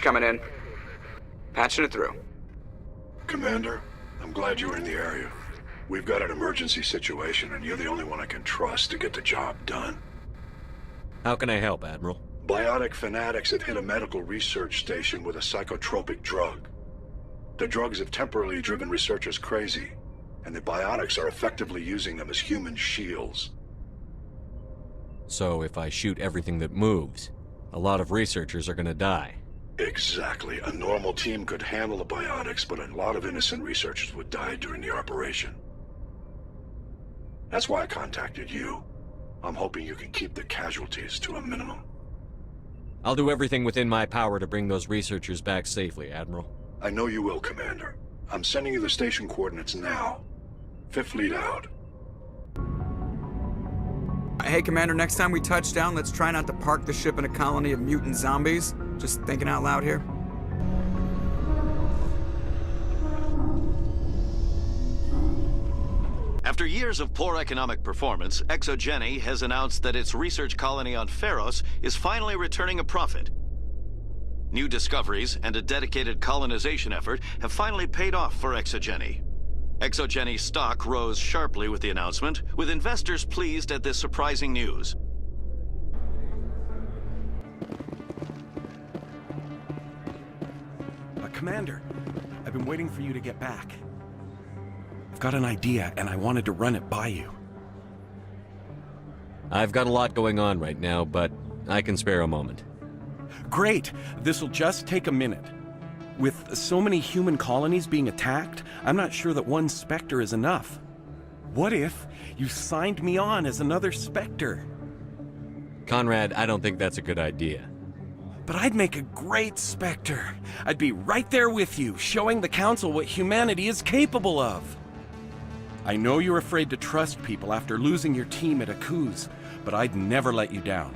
Message coming in. Patching it through. Commander, I'm glad you were in the area. We've got an emergency situation, and you're the only one I can trust to get the job done. How can I help, Admiral? Biotic fanatics have hit a medical research station with a psychotropic drug. The drugs have temporarily driven researchers crazy, and the biotics are effectively using them as human shields. So if I shoot everything that moves, a lot of researchers are gonna die. Exactly. A normal team could handle the biotics, but a lot of innocent researchers would die during the operation. That's why I contacted you. I'm hoping you can keep the casualties to a minimum. I'll do everything within my power to bring those researchers back safely, Admiral. I know you will, Commander. I'm sending you the station coordinates now. Fifth Fleet out. Hey, Commander, next time we touch down, let's try not to park the ship in a colony of mutant zombies. Just thinking out loud here. After years of poor economic performance, Exogeny has announced that its research colony on Feros is finally returning a profit. New discoveries and a dedicated colonization effort have finally paid off for Exogeny. Exogeny stock rose sharply with the announcement, with investors pleased at this surprising news. Commander, I've been waiting for you to get back. I've got an idea, and I wanted to run it by you. I've got a lot going on right now, but I can spare a moment. Great! This'll just take a minute. With so many human colonies being attacked, I'm not sure that one Spectre is enough. What if you signed me on as another Spectre? Conrad, I don't think that's a good idea. But I'd make a great Spectre. I'd be right there with you, showing the Council what humanity is capable of. I know you're afraid to trust people after losing your team at Akuz, but I'd never let you down.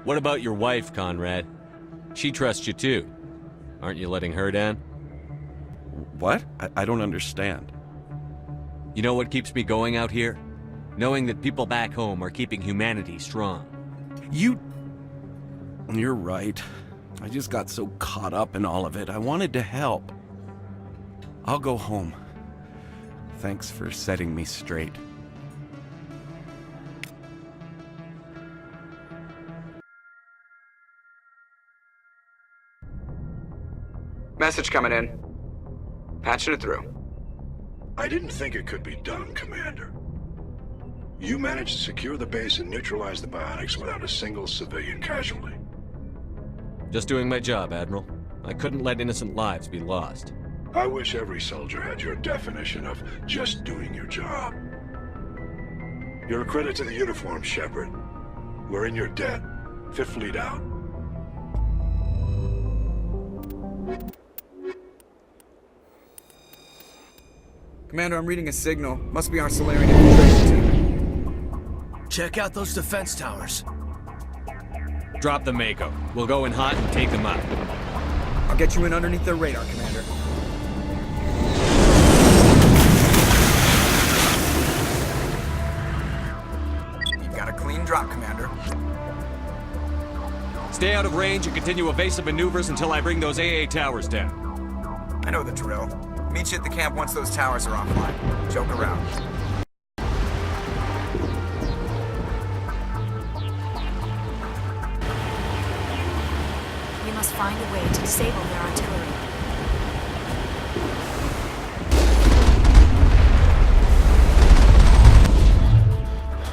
What about your wife, Conrad? She trusts you too. Aren't you letting her down? What? I don't understand. You know what keeps me going out here? Knowing that people back home are keeping humanity strong. You're right. I just got so caught up in all of it. I wanted to help. I'll go home. Thanks for setting me straight. Message coming in. Patching it through. I didn't think it could be done, Commander. You managed to secure the base and neutralize the biotics without a single civilian casualty. Just doing my job, Admiral. I couldn't let innocent lives be lost. I wish every soldier had your definition of just doing your job. You're a credit to the uniform, Shepard. We're in your debt. Fifth Fleet out. Commander, I'm reading a signal. Must be our Solarian infiltration team. Check out those defense towers. Drop the Mako. We'll go in hot and take them out. I'll get you in underneath their radar, Commander. You've got a clean drop, Commander. Stay out of range and continue evasive maneuvers until I bring those AA towers down. I know the drill. Meet you at the camp once those towers are offline. Joke around. We must find a way to disable their artillery.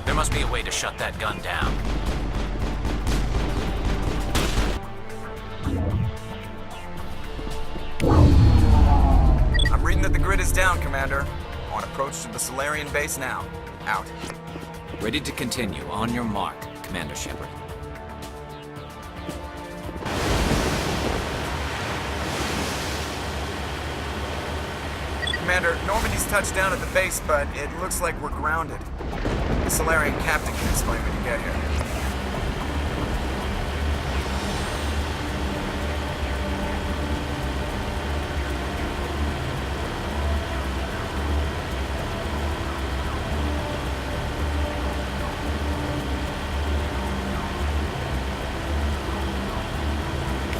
There must be a way to shut that gun down. I'm reading that the grid is down, Commander. On approach to the Solarian base now. Out. Ready to continue. On your mark, Commander Shepard. Commander, Normandy's touched down at the base, but it looks like we're grounded. The Solarian captain can explain when you get here.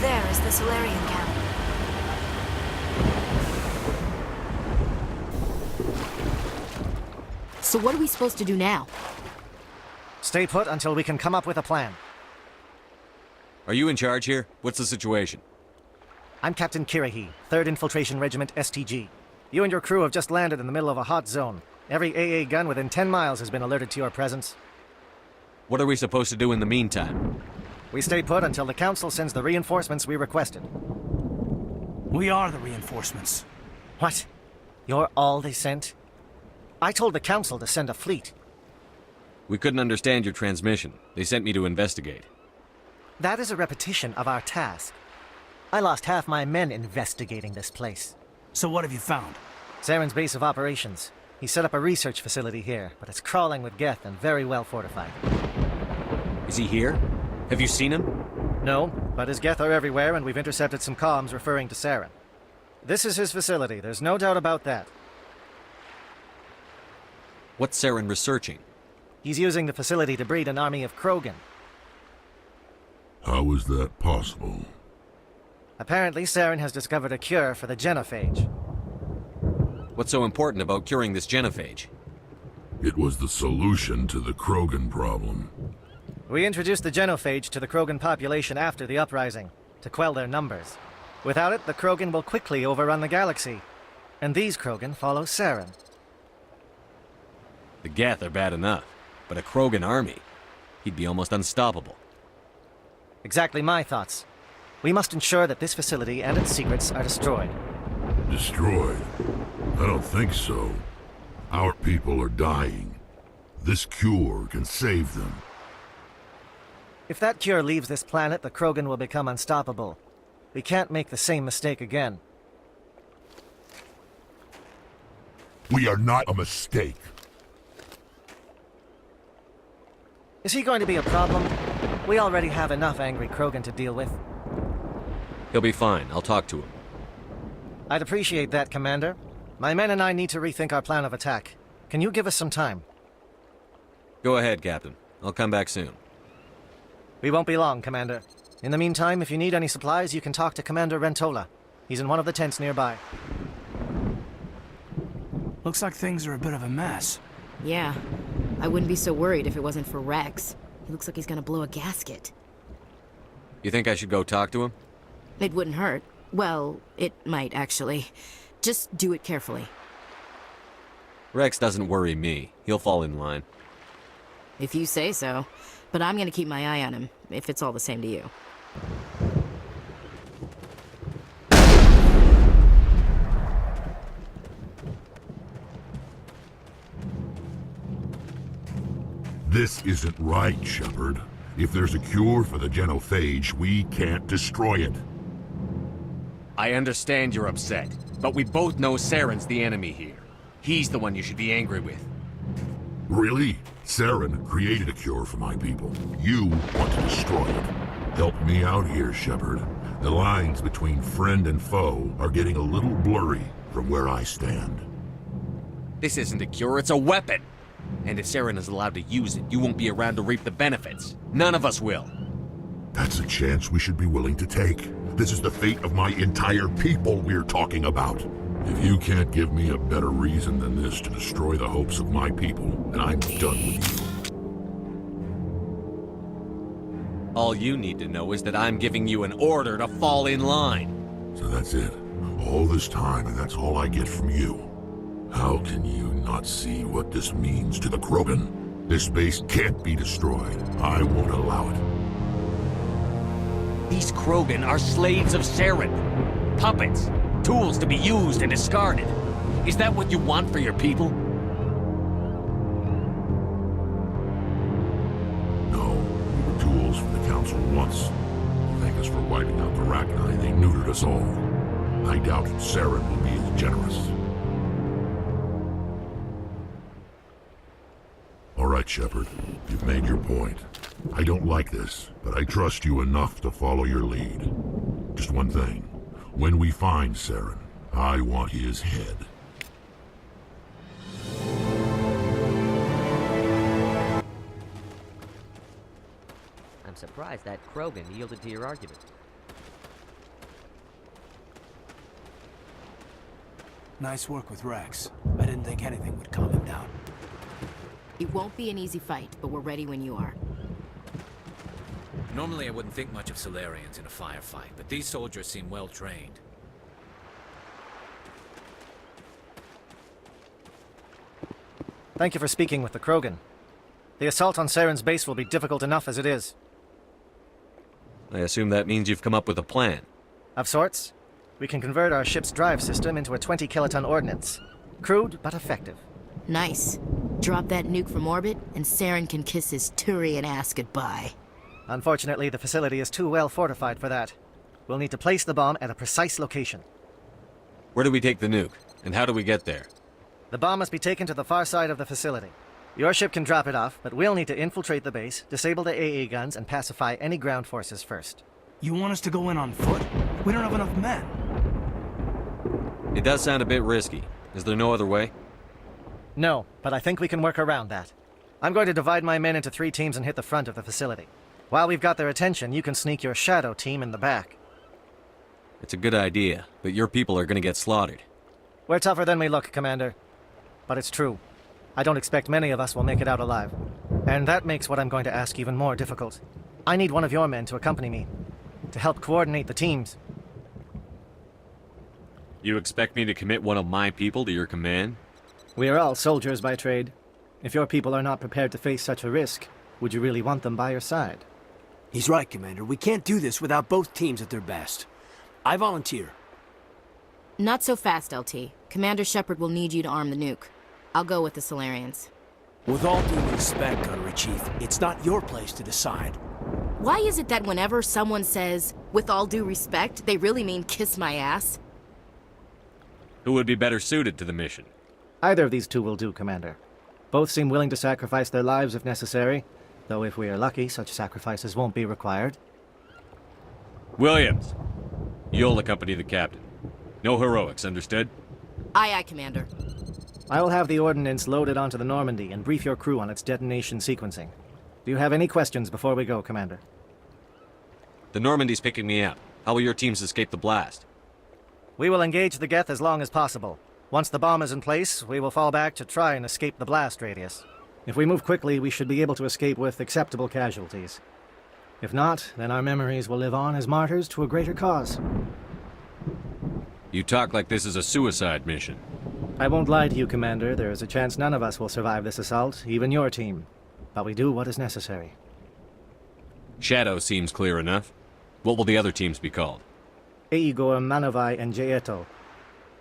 There is the Salarian camp. So what are we supposed to do now? Stay put until we can come up with a plan. Are you in charge here? What's the situation? I'm Captain Kirahi, 3rd Infiltration Regiment STG. You and your crew have just landed in the middle of a hot zone. Every AA gun within 10 miles has been alerted to your presence. What are we supposed to do in the meantime? We stay put until the Council sends the reinforcements we requested. We are the reinforcements. What? You're all they sent? I told the Council to send a fleet. We couldn't understand your transmission. They sent me to investigate. That is a repetition of our task. I lost half my men investigating this place. So what have you found? Saren's base of operations. He set up a research facility here, but it's crawling with Geth and very well fortified. Is he here? Have you seen him? No, but his Geth are everywhere, and we've intercepted some comms referring to Saren. This is his facility, there's no doubt about that. What's Saren researching? He's using the facility to breed an army of Krogan. How is that possible? Apparently, Saren has discovered a cure for the genophage. What's so important about curing this genophage? It was the solution to the Krogan problem. We introduced the genophage to the Krogan population after the uprising, to quell their numbers. Without it, the Krogan will quickly overrun the galaxy. And these Krogan follow Saren. The Geth are bad enough, but a Krogan army? He'd be almost unstoppable. Exactly my thoughts. We must ensure that this facility and its secrets are destroyed. Destroyed? I don't think so. Our people are dying. This cure can save them. If that cure leaves this planet, the Krogan will become unstoppable. We can't make the same mistake again. We are not a mistake. Is he going to be a problem? We already have enough angry Krogan to deal with. He'll be fine. I'll talk to him. I'd appreciate that, Commander. My men and I need to rethink our plan of attack. Can you give us some time? Go ahead, Captain. I'll come back soon. We won't be long, Commander. In the meantime, if you need any supplies, you can talk to Commander Rentola. He's in one of the tents nearby. Looks like things are a bit of a mess. Yeah, I wouldn't be so worried if it wasn't for Rex. He looks like he's gonna blow a gasket. You think I should go talk to him? It wouldn't hurt. Well, it might, actually. Just do it carefully. Rex doesn't worry me. He'll fall in line. If you say so. But I'm gonna keep my eye on him, if it's all the same to you. This isn't right, Shepard. If there's a cure for the genophage, we can't destroy it. I understand you're upset, but we both know Saren's the enemy here. He's the one you should be angry with. Really? Saren created a cure for my people. You want to destroy it. Help me out here, Shepard. The lines between friend and foe are getting a little blurry from where I stand. This isn't a cure, it's a weapon! And if Saren is allowed to use it, you won't be around to reap the benefits. None of us will. That's a chance we should be willing to take. This is the fate of my entire people we're talking about. If you can't give me a better reason than this to destroy the hopes of my people, then I'm done with you. All you need to know is that I'm giving you an order to fall in line. So that's it. All this time, and that's all I get from you. How can you not see what this means to the Krogan? This base can't be destroyed. I won't allow it. These Krogan are slaves of Saren. Puppets. Tools to be used and discarded. Is that what you want for your people? No, we were tools for the Council once. Thank us for wiping out the Rachni. They neutered us all. I doubt Saren will be as generous. All right, Shepard. You've made your point. I don't like this, but I trust you enough to follow your lead. Just one thing. When we find Saren, I want his head. I'm surprised that Krogan yielded to your argument. Nice work with Rex. I didn't think anything would calm him down. It won't be an easy fight, but we're ready when you are. Normally I wouldn't think much of Solarians in a firefight, but these soldiers seem well trained. Thank you for speaking with the Krogan. The assault on Saren's base will be difficult enough as it is. I assume that means you've come up with a plan. Of sorts. We can convert our ship's drive system into a 20-kiloton ordnance. Crude, but effective. Nice. Drop that nuke from orbit, and Saren can kiss his Turian ass goodbye. Unfortunately, the facility is too well fortified for that. We'll need to place the bomb at a precise location. Where do we take the nuke? And how do we get there? The bomb must be taken to the far side of the facility. Your ship can drop it off, but we'll need to infiltrate the base, disable the AA guns, and pacify any ground forces first. You want us to go in on foot? We don't have enough men. It does sound a bit risky. Is there no other way? No, but I think we can work around that. I'm going to divide my men into 3 teams and hit the front of the facility. While we've got their attention, you can sneak your shadow team in the back. It's a good idea, but your people are gonna get slaughtered. We're tougher than we look, Commander. But it's true. I don't expect many of us will make it out alive. And that makes what I'm going to ask even more difficult. I need one of your men to accompany me, to help coordinate the teams. You expect me to commit one of my people to your command? We are all soldiers by trade. If your people are not prepared to face such a risk, would you really want them by your side? He's right, Commander. We can't do this without both teams at their best. I volunteer. Not so fast, LT. Commander Shepard will need you to arm the nuke. I'll go with the Solarians. With all due respect, Gunnery Chief, it's not your place to decide. Why is it that whenever someone says, with all due respect, they really mean kiss my ass? Who would be better suited to the mission? Either of these 2 will do, Commander. Both seem willing to sacrifice their lives if necessary, though if we are lucky, such sacrifices won't be required. Williams, you'll accompany the captain. No heroics, understood? Aye, aye, Commander. I will have the ordnance loaded onto the Normandy and brief your crew on its detonation sequencing. Do you have any questions before we go, Commander? The Normandy's picking me up. How will your teams escape the blast? We will engage the Geth as long as possible. Once the bomb is in place, we will fall back to try and escape the blast radius. If we move quickly, we should be able to escape with acceptable casualties. If not, then our memories will live on as martyrs to a greater cause. You talk like this is a suicide mission. I won't lie to you, Commander. There is a chance none of us will survive this assault, even your team. But we do what is necessary. Shadow seems clear enough. What will the other teams be called? Aegor, Manovai, and Jaeto.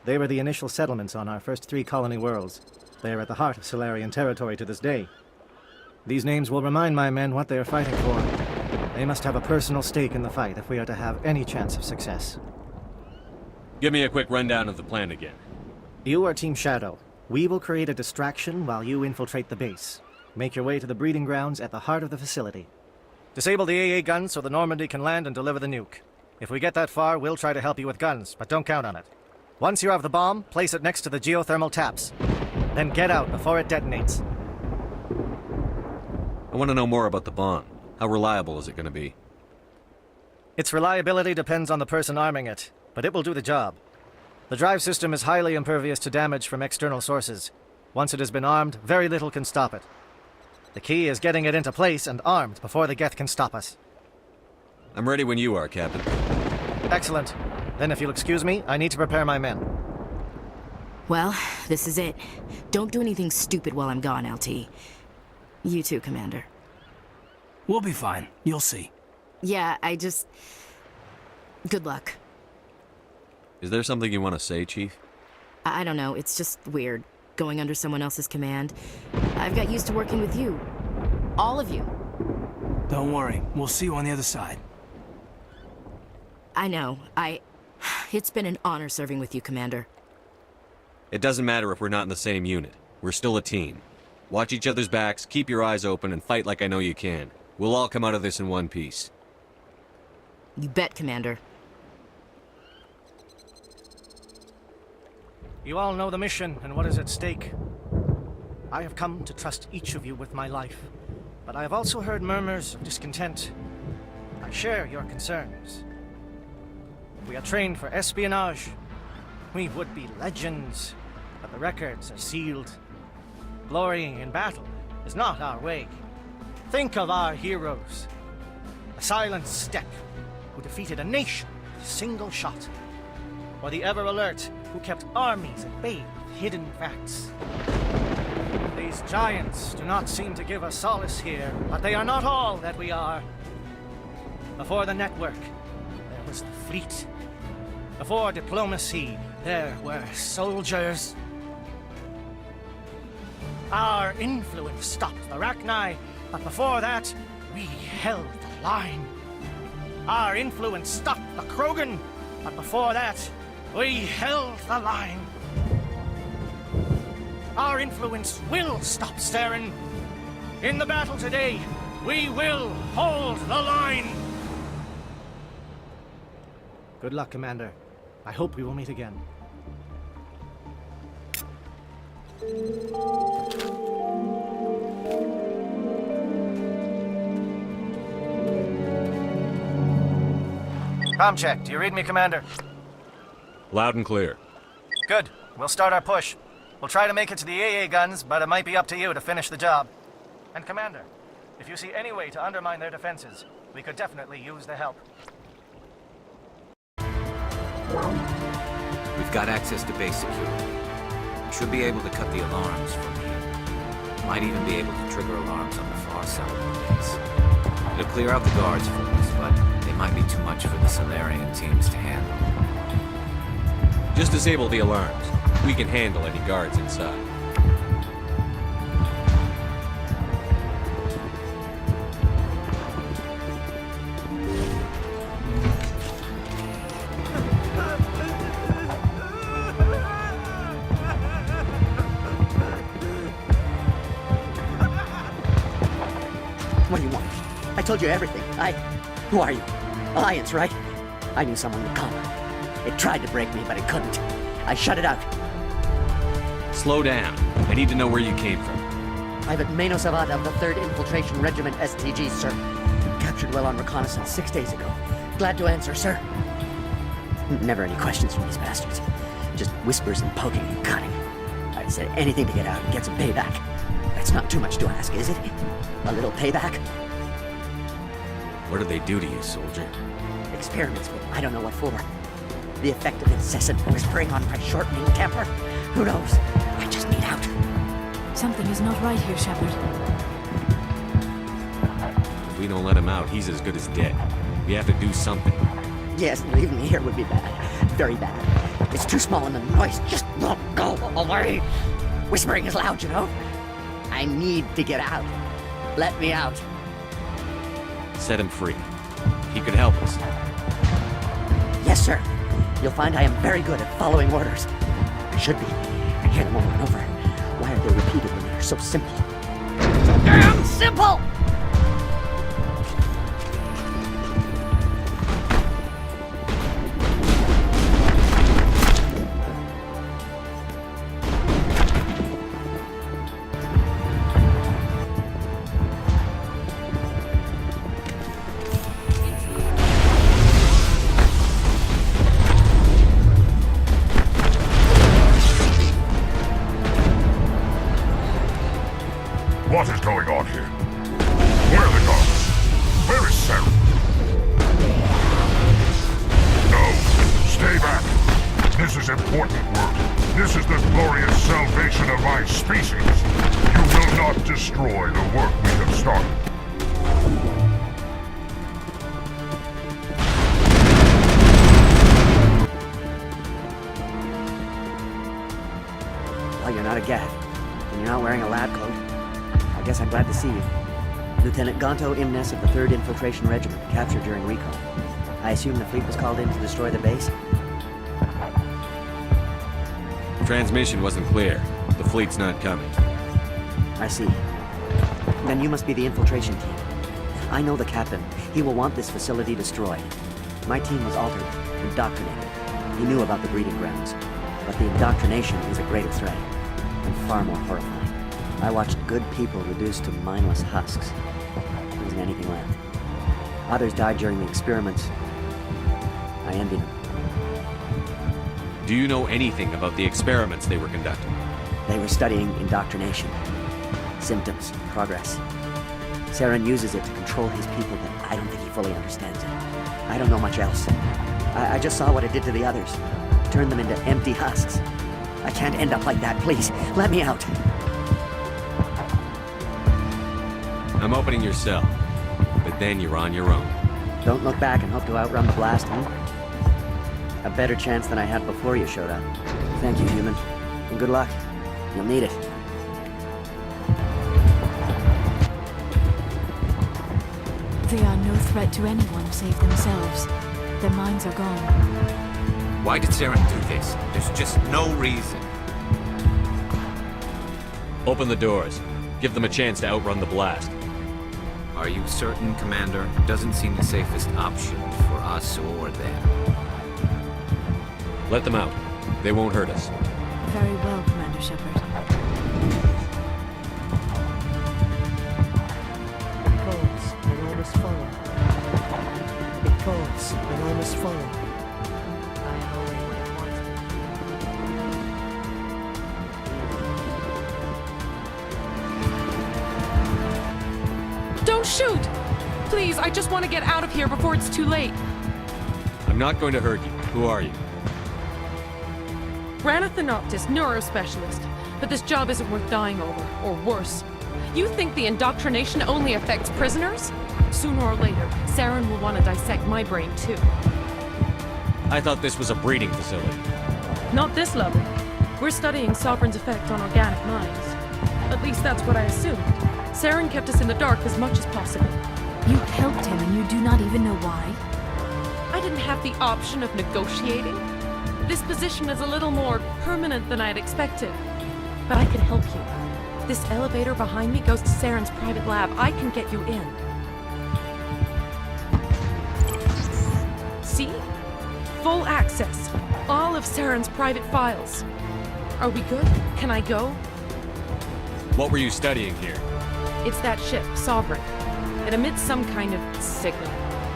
They were the initial settlements on our first 3 colony worlds. They are at the heart of Solarian territory to this day. These names will remind my men what they are fighting for. They must have a personal stake in the fight if we are to have any chance of success. Give me a quick rundown of the plan again. You are Team Shadow. We will create a distraction while you infiltrate the base. Make your way to the breeding grounds at the heart of the facility. Disable the AA guns so the Normandy can land and deliver the nuke. If we get that far, we'll try to help you with guns, but don't count on it. Once you have the bomb, place it next to the geothermal taps. Then get out before it detonates. I want to know more about the bomb. How reliable is it going to be? Its reliability depends on the person arming it, but it will do the job. The drive system is highly impervious to damage from external sources. Once it has been armed, very little can stop it. The key is getting it into place and armed before the Geth can stop us. I'm ready when you are, Captain. Excellent. Then if you'll excuse me, I need to prepare my men. Well, this is it. Don't do anything stupid while I'm gone, LT. You too, Commander. We'll be fine. You'll see. Yeah, good luck. Is there something you want to say, Chief? I don't know, it's just weird, going under someone else's command. I've got used to working with you. All of you. Don't worry, we'll see you on the other side. I know, It's been an honor serving with you, Commander. It doesn't matter if we're not in the same unit. We're still a team. Watch each other's backs, keep your eyes open, and fight like I know you can. We'll all come out of this in one piece. You bet, Commander. You all know the mission and what is at stake. I have come to trust each of you with my life, but I have also heard murmurs of discontent. I share your concerns. We are trained for espionage, We would be legends, but the records are sealed. Glorying in battle is not our way. Think of our heroes. The Silent Steppe, who defeated a nation with a single shot. Or the Ever Alert, who kept armies at bay with hidden facts. These giants do not seem to give us solace here, but they are not all that we are. Before the network, there was the fleet. Before diplomacy, there were soldiers. Our influence stopped the Rachni, but before that, we held the line. Our influence stopped the Krogan, but before that, we held the line. Our influence will stop Saren. In the battle today, we will hold the line. Good luck, Commander. I hope we will meet again. Comm check. Do you read me, Commander? Loud and clear. Good. We'll start our push. We'll try to make it to the AA guns, but it might be up to you to finish the job. And Commander, if you see any way to undermine their defenses, we could definitely use the help. We've got access to base security. We should be able to cut the alarms from here. Might even be able to trigger alarms on the far side of the base. It'll clear out the guards for us, but they might be too much for the Solarian teams to handle. Just disable the alarms. We can handle any guards inside. What do you want? I told you everything. Who are you? Alliance, right? I knew someone would come. It tried to break me, but it couldn't. I shut it out. Slow down. I need to know where you came from. Private Manos Avad of the 3rd Infiltration Regiment STG, sir. Captured well on reconnaissance 6 days ago. Glad to answer, sir. Never any questions from these bastards. Just whispers and poking and cutting. I'd say anything to get out and get some payback. That's not too much to ask, is it? A little payback? What did they do to you, soldier? Experiments, but I don't know what for. The effect of incessant whispering on my shortening temper? Who knows? I just need out. Something is not right here, Shepard. If we don't let him out, he's as good as dead. We have to do something. Yes, leaving me here would be bad. Very bad. It's too small and the noise just won't go away. Whispering is loud, you know? I need to get out. Let me out. Set him free. He could help us. Yes, sir. You'll find I am very good at following orders. I should be. I hear them over and over. Why are they repeated when they're so simple? Damn simple! What is going on here? Where are the guards? Where is Saren? No, stay back. This is important work. This is the glorious salvation of my species. You will not destroy the work we have started. Well, you're not a Geth, and you're not wearing a lab coat. I guess I'm glad to see you. Lieutenant Gonto Imnes of the 3rd Infiltration Regiment, captured during recon. I assume the fleet was called in to destroy the base? Transmission wasn't clear. The fleet's not coming. I see. Then you must be the infiltration team. I know the captain. He will want this facility destroyed. My team was altered, indoctrinated. He knew about the breeding grounds. But the indoctrination is a greater threat, and far more horrifying. I watched good people reduced to mindless husks. There wasn't anything left. Others died during the experiments. I envy them. Do you know anything about the experiments they were conducting? They were studying indoctrination. Symptoms, progress. Saren uses it to control his people, but I don't think he fully understands it. I don't know much else. I just saw what it did to the others. Turned them into empty husks. I can't end up like that, please. Let me out. I'm opening your cell, but then you're on your own. Don't look back and hope to outrun the blast, huh? A better chance than I had before you showed up. Thank you, human. And good luck. You'll need it. They are no threat to anyone save themselves. Their minds are gone. Why did Saren do this? There's just no reason. Open the doors. Give them a chance to outrun the blast. Are you certain, Commander? Doesn't seem the safest option for us or them. Let them out. They won't hurt us. Very well, Commander Shepard. Because enormous fire. Because enormous fire. I am only what it wants. Don't shoot! Please, I just want to get out of here before it's too late. I'm not going to hurt you. Who are you? Rana Thanoptis, neurospecialist. But this job isn't worth dying over, or worse. You think the indoctrination only affects prisoners? Sooner or later, Saren will want to dissect my brain too. I thought this was a breeding facility. Not this level. We're studying Sovereign's effect on organic minds. At least that's what I assumed. Saren kept us in the dark as much as possible. You helped him and you do not even know why? I didn't have the option of negotiating. This position is a little more permanent than I had expected. But I can help you. This elevator behind me goes to Saren's private lab. I can get you in. See? Full access. All of Saren's private files. Are we good? Can I go? What were you studying here? It's that ship, Sovereign. It emits some kind of signal.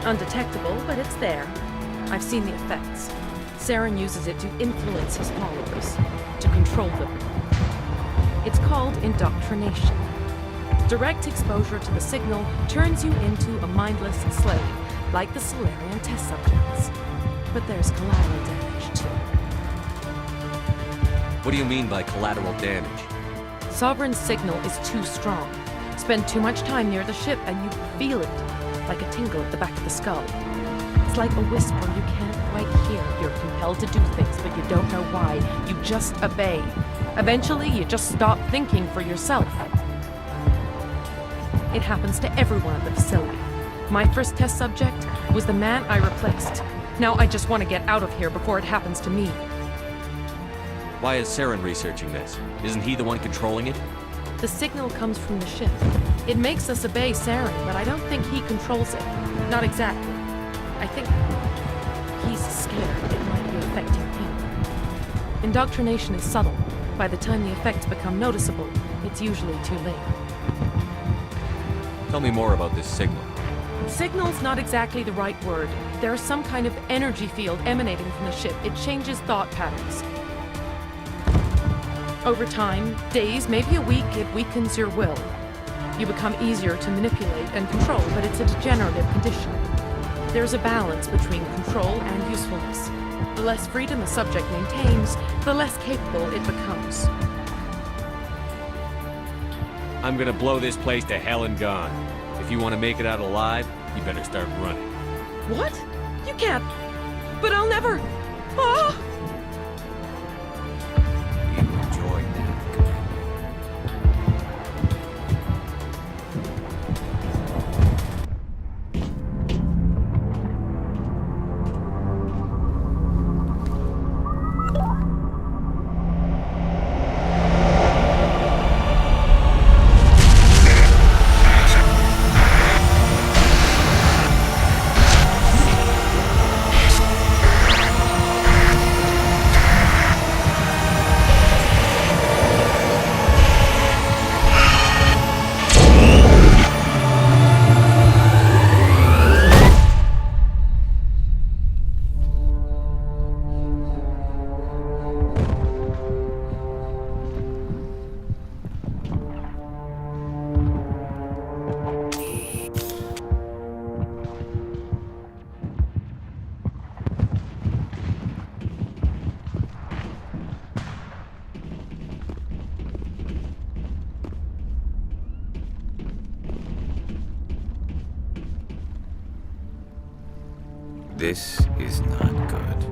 Undetectable, but it's there. I've seen the effects. Saren uses it to influence his followers, to control them. It's called indoctrination. Direct exposure to the signal turns you into a mindless slave, like the Solarian test subjects. But there's collateral damage, too. What do you mean by collateral damage? Sovereign's signal is too strong. Spend too much time near the ship and you feel it, like a tingle at the back of the skull. It's like a whisper you can't quite hear. You're compelled to do things, but you don't know why. You just obey. Eventually, you just stop thinking for yourself. It happens to everyone at the facility. My first test subject was the man I replaced. Now I just want to get out of here before it happens to me. Why is Saren researching this? Isn't he the one controlling it? The signal comes from the ship. It makes us obey Saren, but I don't think he controls it. Not exactly. I think he's scared it might be affecting him. Indoctrination is subtle. By the time the effects become noticeable, it's usually too late. Tell me more about this signal. Signal's not exactly the right word. There's some kind of energy field emanating from the ship. It changes thought patterns. Over time, days, maybe a week, it weakens your will. You become easier to manipulate and control, but it's a degenerative condition. There's a balance between control and usefulness. The less freedom a subject maintains, the less capable it becomes. I'm gonna blow this place to hell and gone. If you want to make it out alive, you better start running. What? You can't. But I'll never. Ah! You enjoyed that, Commander. This is not good.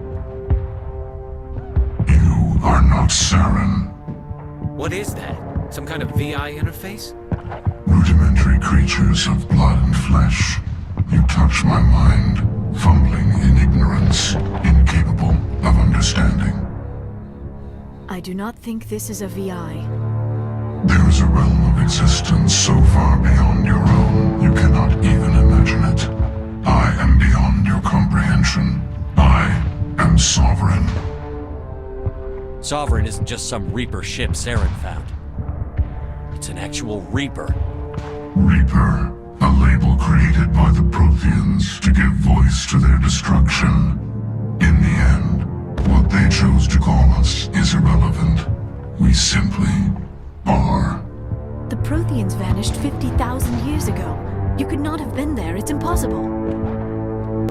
You are not Saren. What is that? Some kind of VI interface? Rudimentary creatures of blood and flesh. You touch my mind, fumbling in ignorance, incapable of understanding. I do not think this is a VI. There is a realm of existence so far beyond your own, you cannot even imagine it. I am beyond your comprehension. I am Sovereign. Sovereign isn't just some Reaper ship Saren found. It's an actual Reaper. Reaper, a label created by the Protheans to give voice to their destruction. In the end, what they chose to call us is irrelevant. We simply are. The Protheans vanished 50,000 years ago. You could not have been there. It's impossible.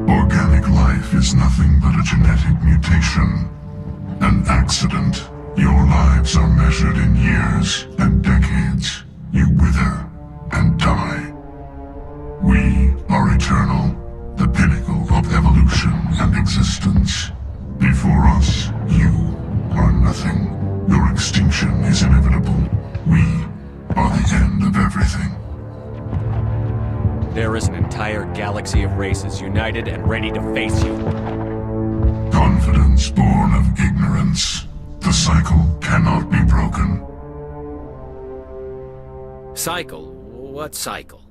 Organic life is nothing but a genetic mutation. An accident. Your lives are measured in years and decades. You wither and die. We are eternal, the pinnacle of evolution and existence. Before us, you are nothing. Your extinction is inevitable. We are the end of everything. There is an entire galaxy of races united and ready to face you. Confidence born of ignorance. The cycle cannot be broken. Cycle? What cycle?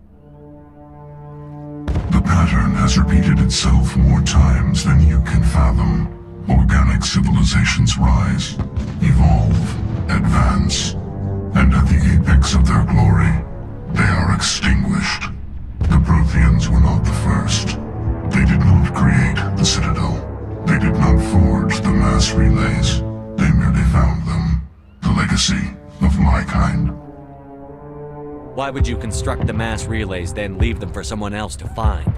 The pattern has repeated itself more times than you can fathom. Organic civilizations rise, evolve, advance, and at the apex of their glory, they are extinguished. The Protheans were not the first. They did not create the Citadel. They did not forge the mass relays. They merely found them. The legacy of my kind. Why would you construct the mass relays, then leave them for someone else to find?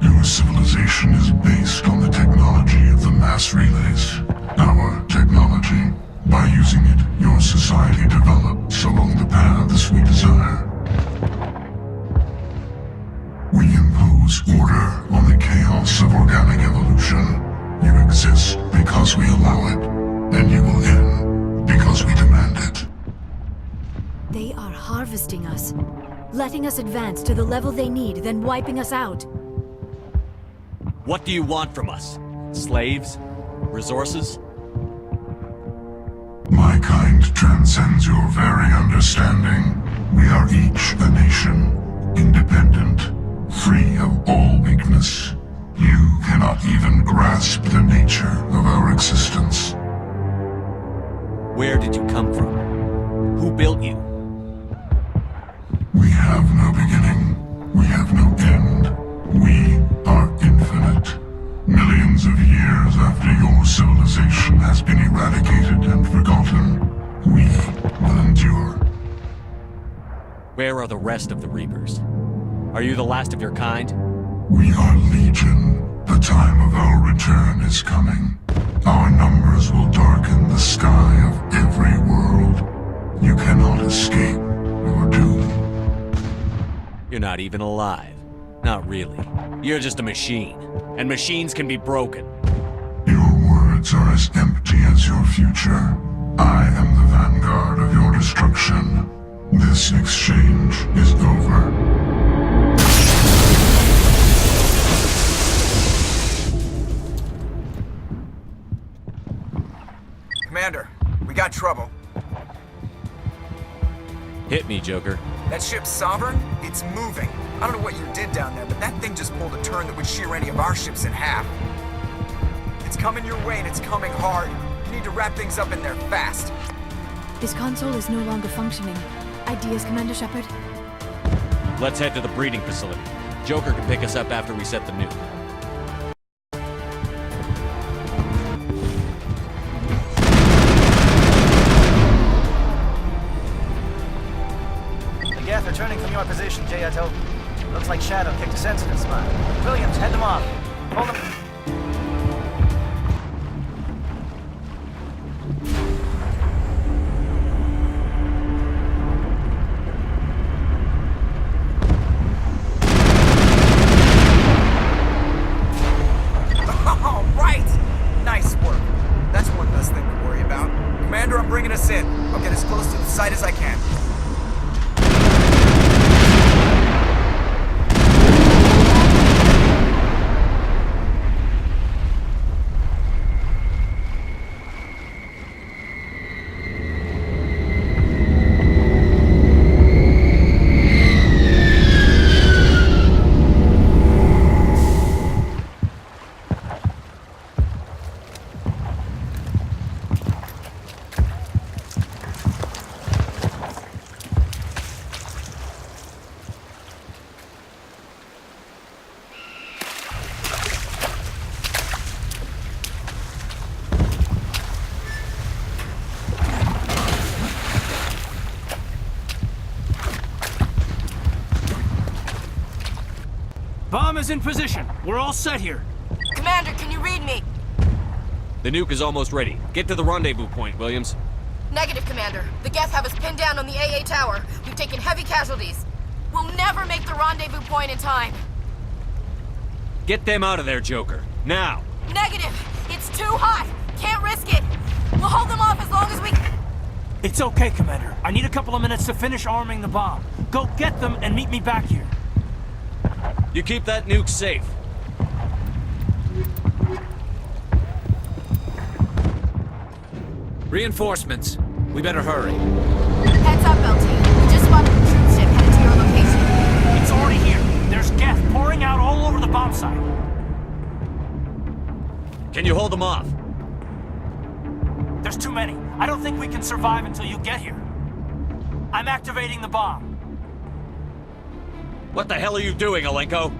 Your civilization is based on the technology of the mass relays. Our technology. By using it, your society develops along the paths we desire. We impose order on the chaos of organic evolution. You exist because we allow it, and you will end because we demand it. They are harvesting us, letting us advance to the level they need, then wiping us out. What do you want from us? Slaves? Resources? My kind transcends your very understanding. We are each a nation, independent, free of all weakness. You cannot even grasp the nature of our existence. Where did you come from? Who built you? We have no beginning. We have no end. We are infinite. Millions of years after your civilization has been eradicated and forgotten, we will endure. Where are the rest of the Reapers? Are you the last of your kind? We are Legion. The time of our return is coming. Our numbers will darken the sky of every world. You cannot escape your doom. You're not even alive. Not really. You're just a machine. And machines can be broken. Your words are as empty as your future. I am the vanguard of your destruction. This exchange is over. Commander, we got trouble. Hit me, Joker. That ship's Sovereign? It's moving. I don't know what you did down there, but that thing just pulled a turn that would shear any of our ships in half. It's coming your way and it's coming hard. You need to wrap things up in there fast. This console is no longer functioning. Ideas, Commander Shepard? Let's head to the breeding facility. Joker can pick us up after we set the nuke. Geth returning from your position, Jayato. Looks like Shadow kicked a sensitive spot. Williams, head them off. Hold them. bringing us in. I'll get as close to the site as I can. Bomb is in position. We're all set here. Commander, can you read me? The nuke is almost ready. Get to the rendezvous point, Williams. Negative, Commander. The Geth have us pinned down on the AA tower. We've taken heavy casualties. We'll never make the rendezvous point in time. Get them out of there, Joker. Now! Negative! It's too hot! Can't risk it! We'll hold them off as long as we... It's okay, Commander. I need a couple of minutes to finish arming the bomb. Go get them and meet me back here. You keep that nuke safe. Reinforcements. We better hurry. Heads up, LT. We just spotted a troop ship headed to your location. It's already here. There's Geth pouring out all over the bomb site. Can you hold them off? There's too many. I don't think we can survive until you get here. I'm activating the bomb. What the hell are you doing, Alenko?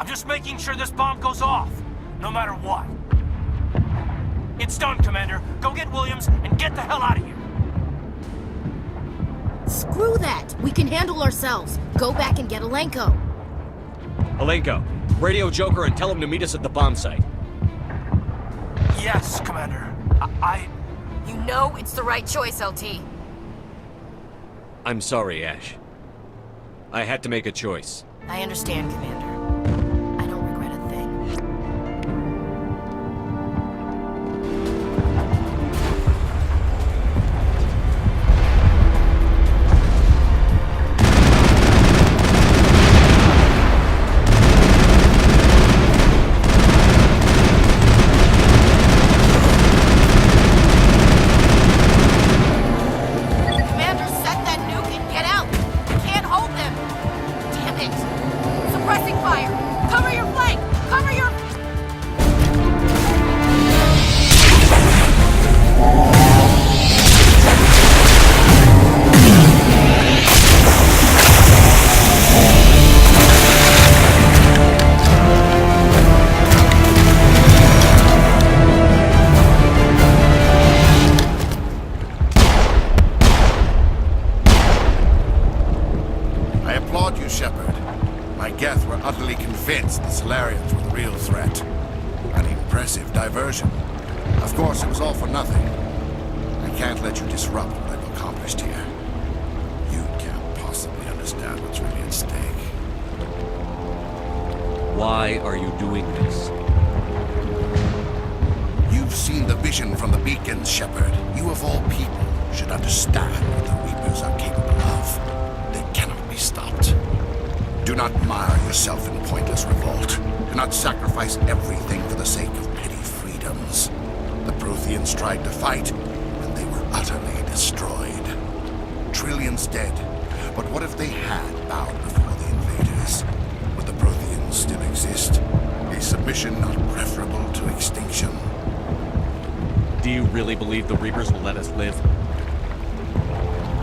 I'm just making sure this bomb goes off, no matter what. It's done, Commander. Go get Williams and get the hell out of here. Screw that! We can handle ourselves. Go back and get Alenko. Alenko, radio Joker and tell him to meet us at the bomb site. Yes, Commander. You know it's the right choice, LT. I'm sorry, Ash. I had to make a choice. I understand, Commander. I don't regret a thing. Commander, set that nuke and get out! Can't hold them! Damn it! Suppressing fire! Cover your flank! Cover your... I applaud you, Shepard. My Geth were utterly convinced the Solarians were the real threat. An impressive diversion. Of course, it was all for nothing. I can't let you disrupt what I've accomplished here. You can't possibly understand what's really at stake. Why are you doing this? You've seen the vision from the beacons, Shepard. You of all people should understand what the Reapers are capable of. They cannot be stopped. Do not mire yourself in pointless revolt. Do not sacrifice everything for the sake of petty freedoms. The Protheans tried to fight, and they were utterly destroyed. Trillions dead. But what if they had bowed before the invaders? Would the Protheans still exist? A submission not preferable to extinction? Do you really believe the Reapers will let us live?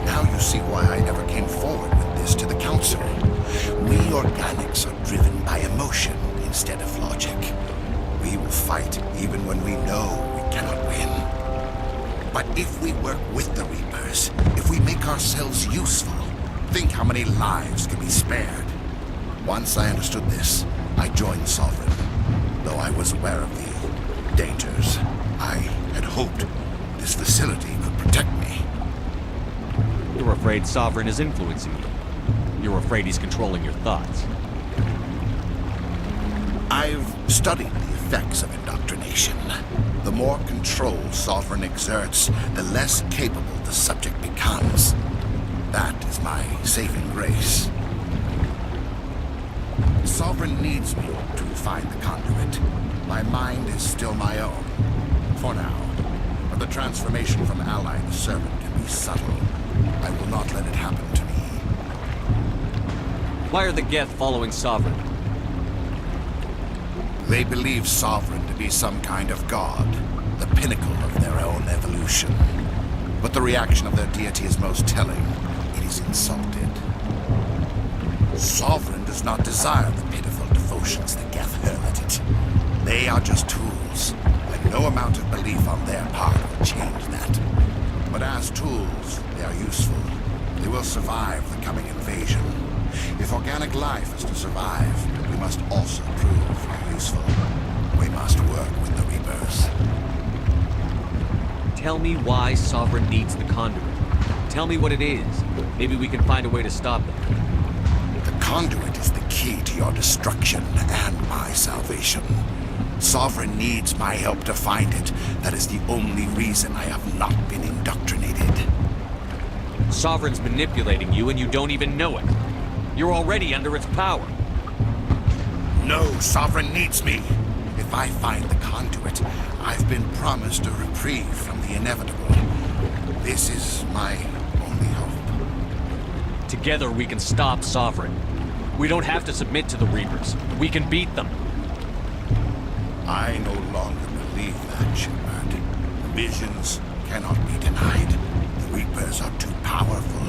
Now you see why I never came forward with this to the Council. We organics are driven by emotion instead of logic. We will fight even when we know we cannot win. But if we work with the Reapers, if we make ourselves useful, think how many lives can be spared. Once I understood this, I joined Sovereign. Though I was aware of the dangers, I had hoped this facility could protect me. You're afraid Sovereign is influencing you. You're afraid he's controlling your thoughts. I've studied the effects of indoctrination. information. The more control Sovereign exerts, the less capable the subject becomes. That is my saving grace. Sovereign needs me to find the conduit. My mind is still my own. For now. But the transformation from ally to servant can be subtle. I will not let it happen to me. Why are the Geth following Sovereign? They believe Sovereign to be some kind of god, the pinnacle of their own evolution. But the reaction of their deity is most telling. It is insulted. Sovereign does not desire the pitiful devotions the Geth hurl at it. They are just tools, and no amount of belief on their part will change that. But as tools, they are useful. They will survive the coming invasion. If organic life is to survive, we must also prove how useful. We must work with the Reapers. Tell me why Sovereign needs the conduit. Tell me what it is. Maybe we can find a way to stop them. The conduit is the key to your destruction and my salvation. Sovereign needs my help to find it. That is the only reason I have not been indoctrinated. Sovereign's manipulating you and you don't even know it. You're already under its power. No, Sovereign needs me. If I find the conduit, I've been promised a reprieve from the inevitable. This is my only hope. Together we can stop Sovereign. We don't have to submit to the Reapers. We can beat them. I no longer believe that, Shepard. The visions cannot be denied. The Reapers are too powerful.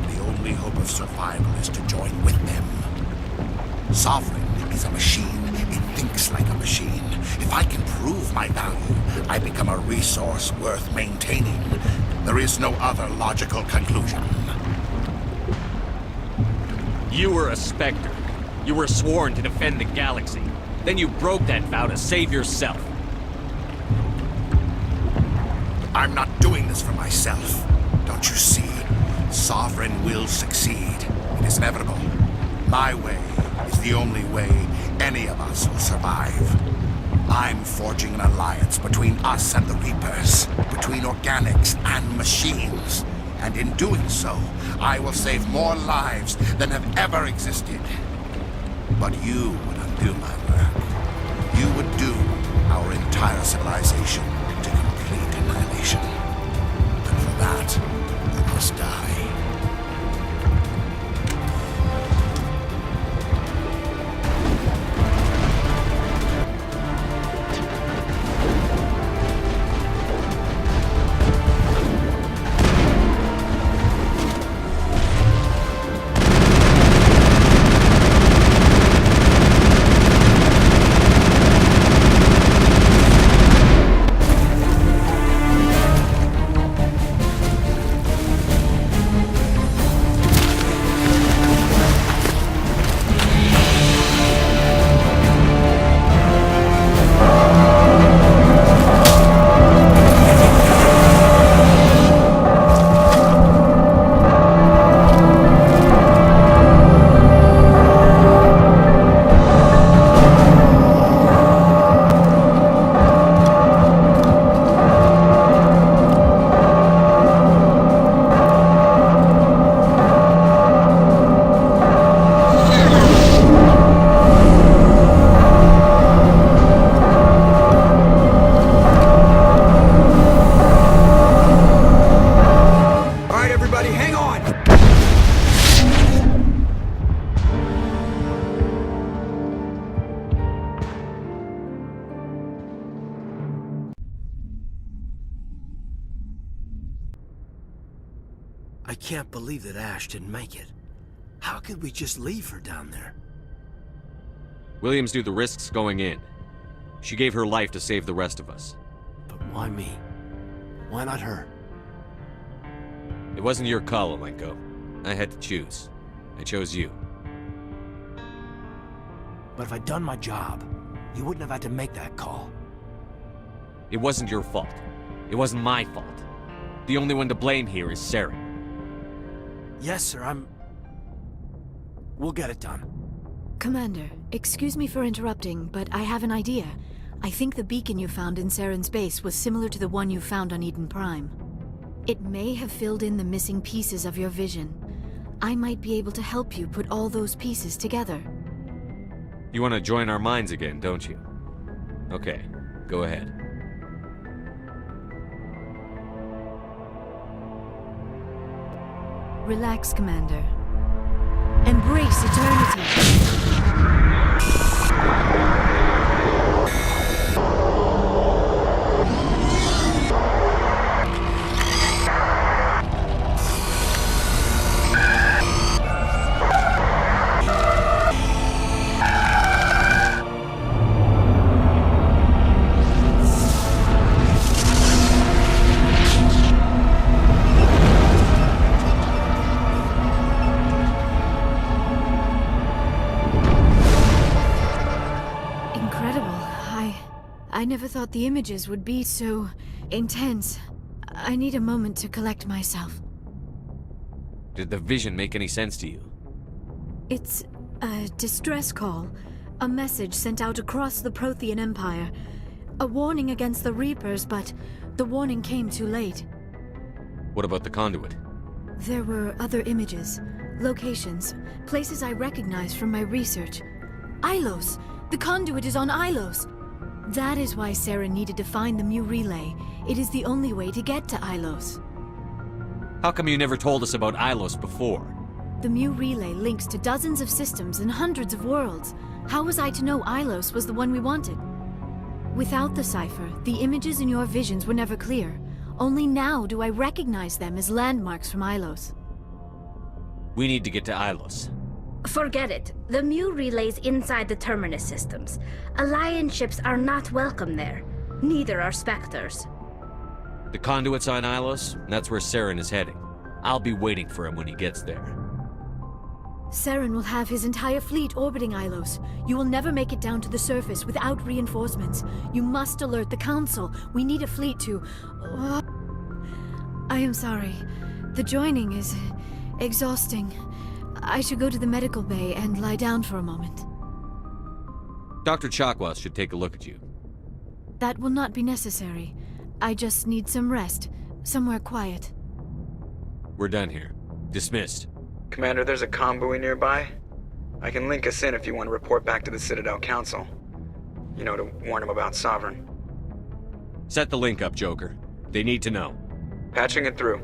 The only hope of survival is to join with them. Sovereign is a machine. It thinks like a machine. If I can prove my value, I become a resource worth maintaining. There is no other logical conclusion. You were a Spectre. You were sworn to defend the galaxy. Then you broke that vow to save yourself. I'm not doing this for myself. Don't you see? Sovereign will succeed. It is inevitable. My way is the only way any of us will survive. I'm forging an alliance between us and the Reapers, between organics and machines. And in doing so, I will save more lives than have ever existed. But you would undo my work. You would doom our entire civilization to complete annihilation. And for that, you must die. I can't believe that Ash didn't make it. How could we just leave her down there? Williams knew the risks going in. She gave her life to save the rest of us. But why me? Why not her? It wasn't your call, Alenko. I had to choose. I chose you. But if I'd done my job, you wouldn't have had to make that call. It wasn't your fault. It wasn't my fault. The only one to blame here is Saren. Yes, sir, We'll get it done. Commander, excuse me for interrupting, but I have an idea. I think the beacon you found in Saren's base was similar to the one you found on Eden Prime. It may have filled in the missing pieces of your vision. I might be able to help you put all those pieces together. You want to join our minds again, don't you? Okay, go ahead. Relax, Commander. Embrace eternity. I never thought the images would be so intense. I need a moment to collect myself. Did the vision make any sense to you? It's a distress call. A message sent out across the Prothean Empire. A warning against the Reapers, but the warning came too late. What about the conduit? There were other images, locations, places I recognized from my research. Ilos! The conduit is on Ilos! That is why Saren needed to find the Mu Relay. It is the only way to get to Ilos. How come you never told us about Ilos before? The Mu Relay links to dozens of systems and hundreds of worlds. How was I to know Ilos was the one we wanted? Without the cipher, the images in your visions were never clear. Only now do I recognize them as landmarks from Ilos. We need to get to Ilos. Forget it. The Mu Relay's inside the Terminus systems. Alliance ships are not welcome there. Neither are Spectres. The conduit's on Ilos, and that's where Saren is heading. I'll be waiting for him when he gets there. Saren will have his entire fleet orbiting Ilos. You will never make it down to the surface without reinforcements. You must alert the Council. We need a fleet to... I am sorry. The joining is exhausting. I should go to the medical bay and lie down for a moment. Dr. Chakwas should take a look at you. That will not be necessary. I just need some rest. Somewhere quiet. We're done here. Dismissed. Commander, there's a convoy nearby. I can link us in if you want to report back to the Citadel Council. You know, to warn them about Sovereign. Set the link up, Joker. They need to know. Patching it through.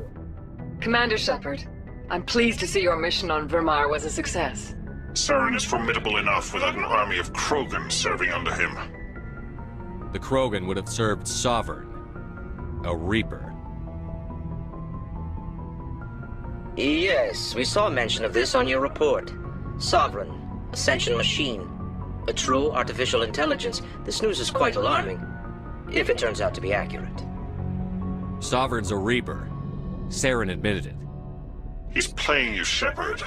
Commander Shepard, I'm pleased to see your mission on Vermar was a success. Saren is formidable enough without an army of Krogan serving under him. The Krogan would have served Sovereign. A Reaper. Yes, we saw mention of this on your report. Sovereign, Ascension machine. A true artificial intelligence. This news is quite alarming, if it turns out to be accurate. Sovereign's a Reaper. Saren admitted it. He's playing you, Shepard.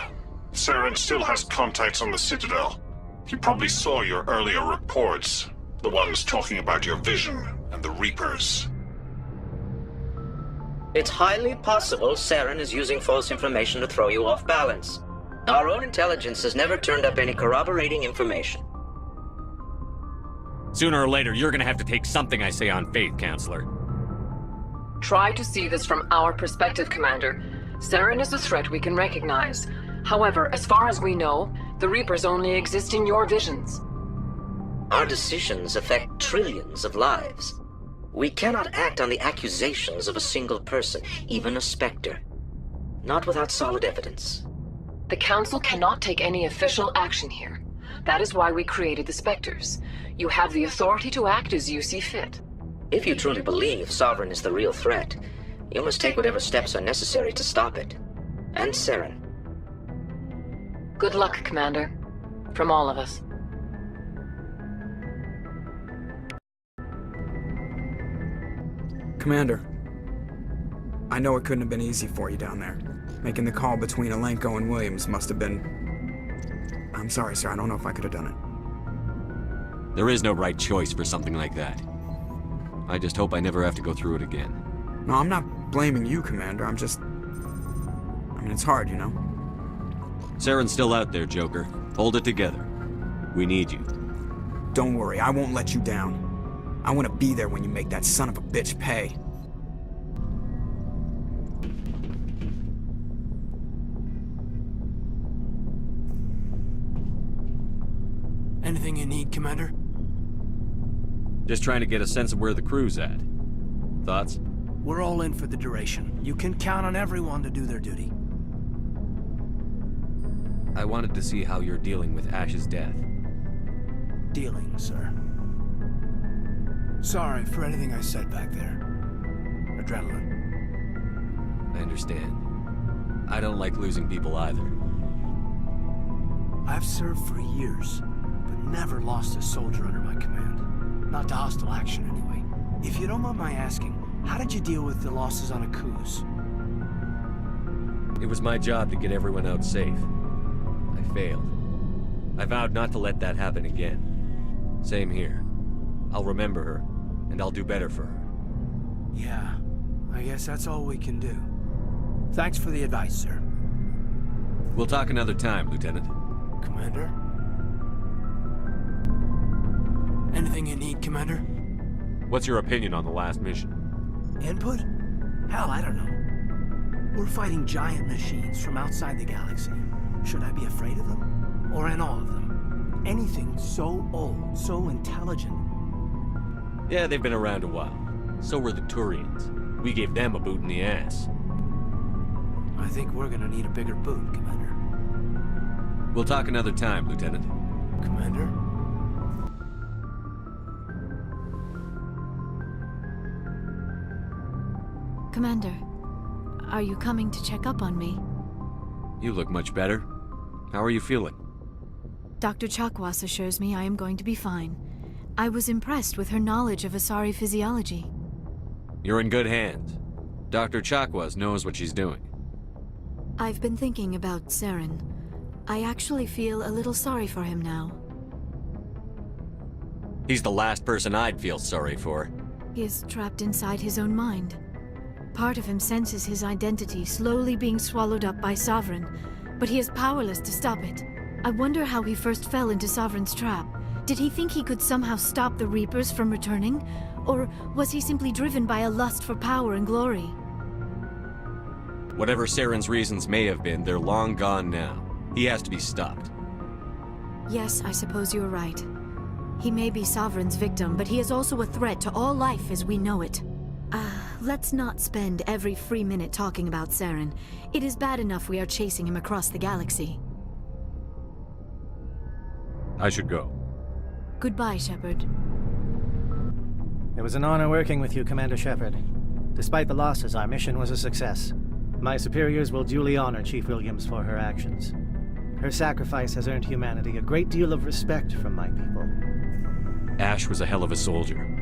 Saren still has contacts on the Citadel. He probably saw your earlier reports. The ones talking about your vision and the Reapers. It's highly possible Saren is using false information to throw you off balance. Our own intelligence has never turned up any corroborating information. Sooner or later, you're gonna have to take something I say on faith, Counselor. Try to see this from our perspective, Commander. Saren is a threat we can recognize. However, as far as we know, the Reapers only exist in your visions. Our decisions affect trillions of lives. We cannot act on the accusations of a single person, even a Spectre. Not without solid evidence. The Council cannot take any official action here. That is why we created the Spectres. You have the authority to act as you see fit. If you truly believe Sovereign is the real threat, you must take whatever steps are necessary to stop it. And Saren. Good luck, Commander. From all of us. Commander, I know it couldn't have been easy for you down there. Making the call between Alenko and Williams must have been... I'm sorry, sir. I don't know if I could have done it. There is no right choice for something like that. I just hope I never have to go through it again. No, I'm not blaming you, Commander. I'm just... I mean, it's hard, you know? Saren's still out there, Joker. Hold it together. We need you. Don't worry, I won't let you down. I want to be there when you make that son of a bitch pay. Anything you need, Commander? Just trying to get a sense of where the crew's at. Thoughts? We're all in for the duration. You can count on everyone to do their duty. I wanted to see how you're dealing with Ash's death. Dealing, sir. Sorry for anything I said back there. Adrenaline. I understand. I don't like losing people either. I've served for years, but never lost a soldier under my command. Not to hostile action, anyway. If you don't mind my asking, how did you deal with the losses on Akuz? It was my job to get everyone out safe. I failed. I vowed not to let that happen again. Same here. I'll remember her, and I'll do better for her. Yeah, I guess that's all we can do. Thanks for the advice, sir. We'll talk another time, Lieutenant. Commander? Anything you need, Commander? What's your opinion on the last mission? Input? Hell, I don't know. We're fighting giant machines from outside the galaxy. Should I be afraid of them? Or in awe of them? Anything so old, so intelligent. Yeah, they've been around a while. So were the Turians. We gave them a boot in the ass. I think we're gonna need a bigger boot, Commander. We'll talk another time, Lieutenant. Commander? Commander, are you coming to check up on me? You look much better. How are you feeling? Dr. Chakwas assures me I am going to be fine. I was impressed with her knowledge of Asari physiology. You're in good hands. Dr. Chakwas knows what she's doing. I've been thinking about Saren. I actually feel a little sorry for him now. He's the last person I'd feel sorry for. He is trapped inside his own mind. Part of him senses his identity slowly being swallowed up by Sovereign, but he is powerless to stop it. I wonder how he first fell into Sovereign's trap. Did he think he could somehow stop the Reapers from returning? Or was he simply driven by a lust for power and glory? Whatever Saren's reasons may have been, they're long gone now. He has to be stopped. Yes, I suppose you're right. He may be Sovereign's victim, but he is also a threat to all life as we know it. Let's not spend every free minute talking about Saren. It is bad enough we are chasing him across the galaxy. I should go. Goodbye, Shepard. It was an honor working with you, Commander Shepard. Despite the losses, our mission was a success. My superiors will duly honor Chief Williams for her actions. Her sacrifice has earned humanity a great deal of respect from my people. Ash was a hell of a soldier.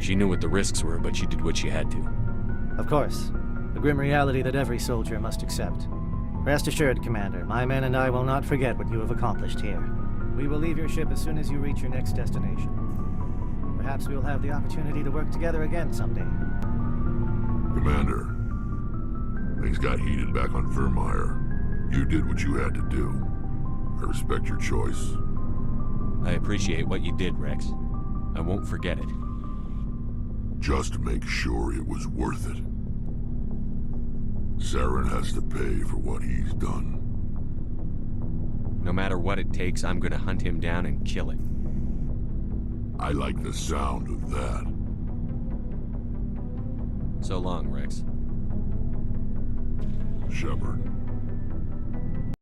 She knew what the risks were, but she did what she had to. Of course. The grim reality that every soldier must accept. Rest assured, Commander, my men and I will not forget what you have accomplished here. We will leave your ship as soon as you reach your next destination. Perhaps we will have the opportunity to work together again someday. Commander, things got heated back on Vermeer. You did what you had to do. I respect your choice. I appreciate what you did, Rex. I won't forget it. Just make sure it was worth it. Saren has to pay for what he's done. No matter what it takes, I'm gonna hunt him down and kill him. I like the sound of that. So long, Rex. Shepard.